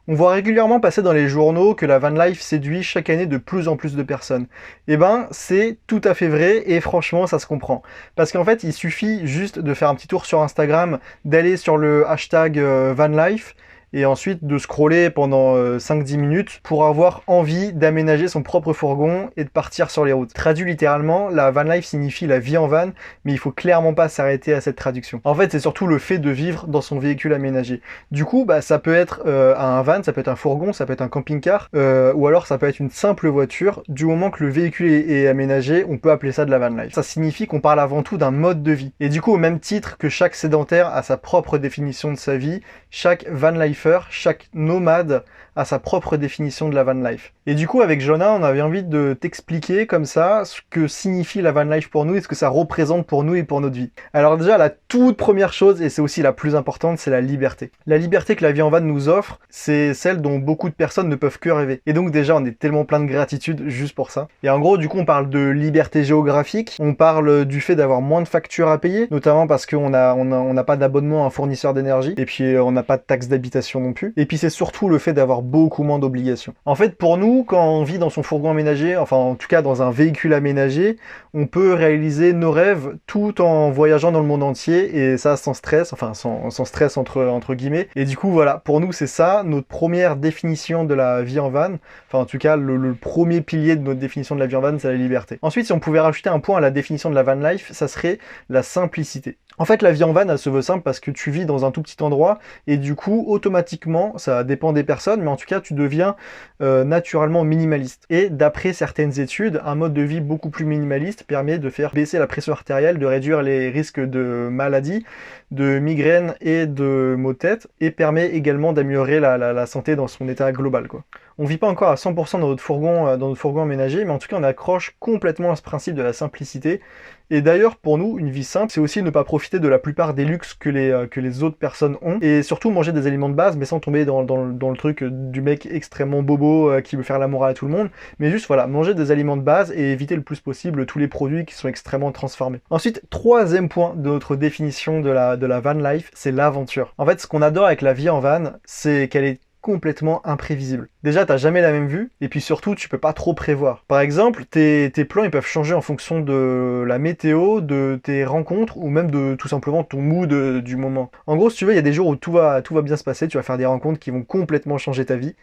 On voit régulièrement passer dans les journaux que la van life séduit chaque année de plus en plus de personnes. Eh ben, c'est tout à fait vrai et franchement, ça se comprend. Parce qu'en fait, il suffit juste de faire un petit tour sur Instagram, d'aller sur le hashtag van life et ensuite de scroller pendant 5-10 minutes pour avoir envie d'aménager son propre fourgon et de partir sur les routes. Traduit littéralement, la van life signifie la vie en van, mais il faut clairement pas s'arrêter à cette traduction. En fait, c'est surtout le fait de vivre dans son véhicule aménagé. Du coup, bah, ça peut être un van, ça peut être un fourgon, ça peut être un camping-car, ou alors ça peut être une simple voiture. Du moment que le véhicule est aménagé, on peut appeler ça de la van life. Ça signifie qu'on parle avant tout d'un mode de vie. Et du coup, au même titre que chaque sédentaire a sa propre définition de sa vie, chaque van lifer, chaque nomade a sa propre définition de la van life. Et du coup, avec Jonah, on avait envie de t'expliquer comme ça ce que signifie la van life pour nous et ce que ça représente pour nous et pour notre vie. Alors déjà, la toute première chose, et c'est aussi la plus importante, c'est la liberté. La liberté que la vie en van nous offre, c'est celle dont beaucoup de personnes ne peuvent que rêver. Et donc déjà, on est tellement plein de gratitude juste pour ça. Et en gros, du coup, on parle de liberté géographique, on parle du fait d'avoir moins de factures à payer, notamment parce qu'on n'a pas d'abonnement à un fournisseur d'énergie, et puis on n'a pas de taxe d'habitation non plus. Et puis c'est surtout le fait d'avoir beaucoup moins d'obligations. En fait, pour nous, quand on vit dans son fourgon aménagé, enfin en tout cas dans un véhicule aménagé, on peut réaliser nos rêves tout en voyageant dans le monde entier, et ça sans stress, enfin sans stress entre guillemets. Et du coup, voilà, pour nous, c'est ça, notre première définition de la vie en van, enfin en tout cas, le premier pilier de notre définition de la vie en van, c'est la liberté. Ensuite, si on pouvait rajouter un point à la définition de la van life, ça serait la simplicité. En fait, la vie en van, elle se veut simple parce que tu vis dans un tout petit endroit et du coup, automatiquement, ça dépend des personnes, mais en tout cas, tu deviens naturellement minimaliste. Et d'après certaines études, un mode de vie beaucoup plus minimaliste permet de faire baisser la pression artérielle, de réduire les risques de maladies, de migraines et de maux de tête, et permet également d'améliorer la santé dans son état global, quoi. On vit pas encore à 100% dans notre fourgon aménagé, mais en tout cas, on accroche complètement à ce principe de la simplicité. Et d'ailleurs, pour nous, une vie simple, c'est aussi ne pas profiter de la plupart des luxes que les autres personnes ont. Et surtout manger des aliments de base, mais sans tomber dans le truc du mec extrêmement bobo qui veut faire la morale à tout le monde. Mais juste, voilà, manger des aliments de base et éviter le plus possible tous les produits qui sont extrêmement transformés. Ensuite, troisième point de notre définition de la van life, c'est l'aventure. En fait, ce qu'on adore avec la vie en van, c'est qu'elle est complètement imprévisible. Déjà, t'as jamais la même vue, et puis surtout, tu peux pas trop prévoir. Par exemple, tes plans, ils peuvent changer en fonction de la météo, de tes rencontres, ou même de tout simplement ton mood du moment. En gros, si tu veux, il y a des jours où tout va bien se passer, tu vas faire des rencontres qui vont complètement changer ta vie.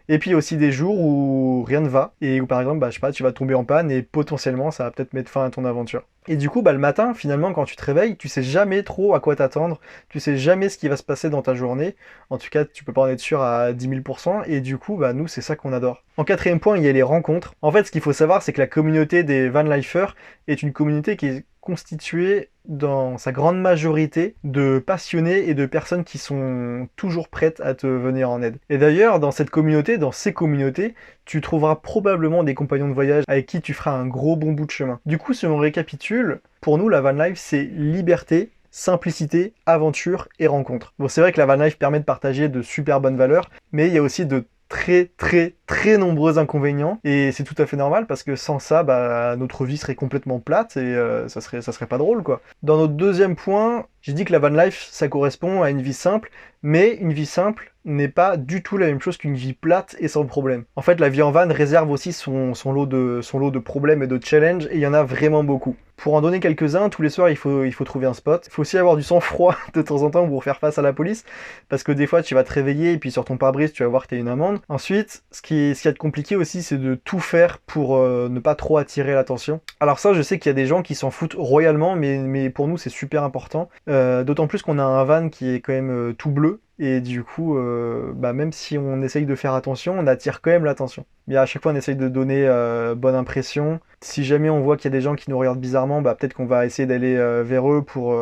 Et puis il y a aussi des jours où rien ne va, et où par exemple, bah, je sais pas, tu vas tomber en panne, et potentiellement, ça va peut-être mettre fin à ton aventure. Et du coup, bah, le matin, finalement, quand tu te réveilles, tu sais jamais trop à quoi t'attendre, tu sais jamais ce qui va se passer dans ta journée. En tout cas, tu peux pas en être sûr à 10 000%, et du coup, bah, nous, c'est ça qu'on adore. En quatrième point, il y a les rencontres. En fait, ce qu'il faut savoir, c'est que la communauté des van lifers est une communauté qui est constituée dans sa grande majorité de passionnés et de personnes qui sont toujours prêtes à te venir en aide. Et d'ailleurs, dans cette communauté, dans ces communautés, tu trouveras probablement des compagnons de voyage avec qui tu feras un gros bon bout de chemin. Du coup, si on récapitule, pour nous, la van life, c'est liberté, simplicité, aventure et rencontre. Bon, c'est vrai que la van life permet de partager de super bonnes valeurs, mais il y a aussi de très nombreux inconvénients, et c'est tout à fait normal parce que sans ça, bah, notre vie serait complètement plate et ça serait pas drôle, quoi. Dans notre deuxième point, j'ai dit que la van life, ça correspond à une vie simple, mais une vie simple n'est pas du tout la même chose qu'une vie plate et sans problème. En fait, la vie en van réserve aussi son lot de problèmes et de challenges, et il y en a vraiment beaucoup. Pour en donner quelques-uns, tous les soirs, il faut trouver un spot. Il faut aussi avoir du sang-froid de temps en temps pour faire face à la police, parce que des fois, tu vas te réveiller et puis sur ton pare-brise, tu vas voir que tu as une amende. Ensuite, ce qui est compliqué aussi, c'est de tout faire pour ne pas trop attirer l'attention. Alors ça, je sais qu'il y a des gens qui s'en foutent royalement, mais pour nous, c'est super important. D'autant plus qu'on a un van qui est quand même tout bleu, et du coup, bah, même si on essaye de faire attention, on attire quand même l'attention. Mais à chaque fois, on essaye de donner bonne impression. Si jamais on voit qu'il y a des gens qui nous regardent bizarrement, bah, peut-être qu'on va essayer d'aller vers eux pour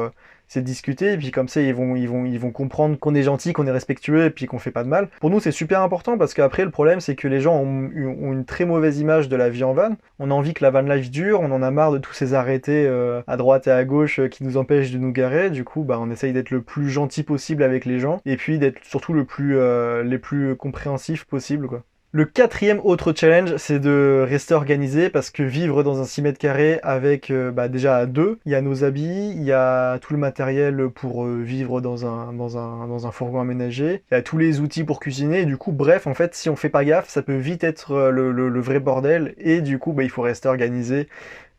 essayer de discuter, et puis comme ça, ils vont comprendre qu'on est gentil, qu'on est respectueux, et puis qu'on fait pas de mal. Pour nous, c'est super important, parce qu'après, le problème, c'est que les gens ont une très mauvaise image de la vie en van. On a envie que la van life dure, on en a marre de tous ces arrêtés à droite et à gauche qui nous empêchent de nous garer. Du coup, bah, on essaye d'être le plus gentil possible avec les gens, et puis d'être surtout les plus compréhensifs possible, quoi. Le quatrième autre challenge, c'est de rester organisé parce que vivre dans un 6 mètres carrés avec déjà à deux, il y a nos habits, il y a tout le matériel pour vivre dans un fourgon aménagé, il y a tous les outils pour cuisiner, et du coup, bref, en fait, si on fait pas gaffe, ça peut vite être le vrai bordel, et du coup, il faut rester organisé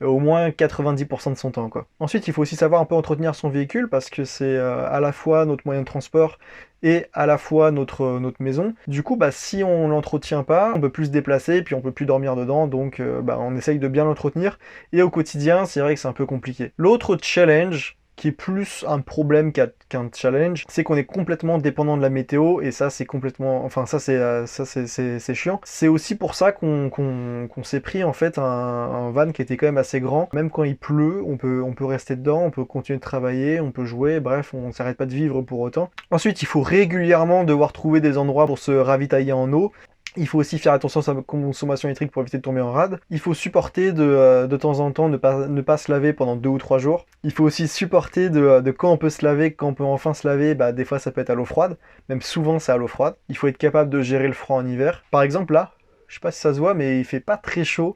au moins 90% de son temps, quoi. Ensuite, il faut aussi savoir un peu entretenir son véhicule parce que c'est à la fois notre moyen de transport et à la fois notre maison. Du coup, si on l'entretient pas, on peut plus se déplacer et puis on peut plus dormir dedans, donc on essaye de bien l'entretenir. Et au quotidien, c'est vrai que c'est un peu compliqué. L'autre challenge, qui est plus un problème qu'un challenge, c'est qu'on est complètement dépendant de la météo, et ça c'est complètement... Enfin c'est chiant. C'est aussi pour ça qu'on s'est pris en fait un van qui était quand même assez grand. Même quand il pleut, on peut rester dedans, on peut continuer de travailler, on peut jouer, bref, on s'arrête pas de vivre pour autant. Ensuite, il faut régulièrement devoir trouver des endroits pour se ravitailler en eau. Il faut aussi faire attention à sa consommation électrique pour éviter de tomber en rade. Il faut supporter de temps en temps ne pas se laver pendant 2 ou 3 jours. Il faut aussi supporter de quand on peut se laver, quand on peut enfin se laver, des fois ça peut être à l'eau froide. Même souvent c'est à l'eau froide. Il faut être capable de gérer le froid en hiver. Par exemple là, je sais pas si ça se voit, mais il fait pas très chaud.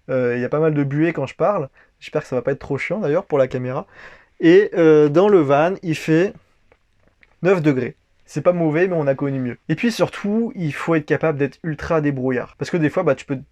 Il y a pas mal de buée quand je parle. J'espère que ça va pas être trop chiant d'ailleurs pour la caméra. Et dans le van, il fait 9 degrés. C'est pas mauvais, mais on a connu mieux. Et puis surtout, il faut être capable d'être ultra débrouillard. Parce que des fois,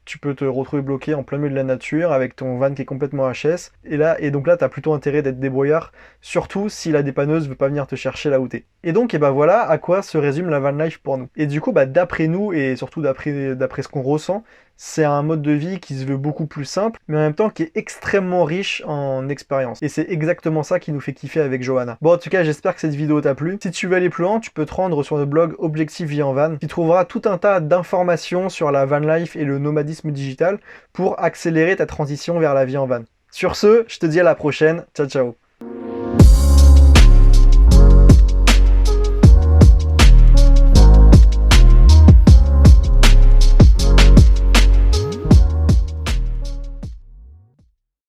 tu peux te retrouver bloqué en plein milieu de la nature avec ton van qui est complètement HS. Et donc là, t'as plutôt intérêt d'être débrouillard, surtout si la dépanneuse veut pas venir te chercher là où t'es. Et donc, voilà à quoi se résume la van life pour nous. Et du coup, d'après nous, et surtout d'après ce qu'on ressent, c'est un mode de vie qui se veut beaucoup plus simple, mais en même temps qui est extrêmement riche en expérience. Et c'est exactement ça qui nous fait kiffer avec Johanna. Bon, en tout cas, j'espère que cette vidéo t'a plu. Si tu veux aller plus loin, tu peux te rendre sur le blog Objectif Vie en Van, qui trouvera tout un tas d'informations sur la van life et le nomadisme digital pour accélérer ta transition vers la vie en van. Sur ce, je te dis à la prochaine. Ciao, ciao.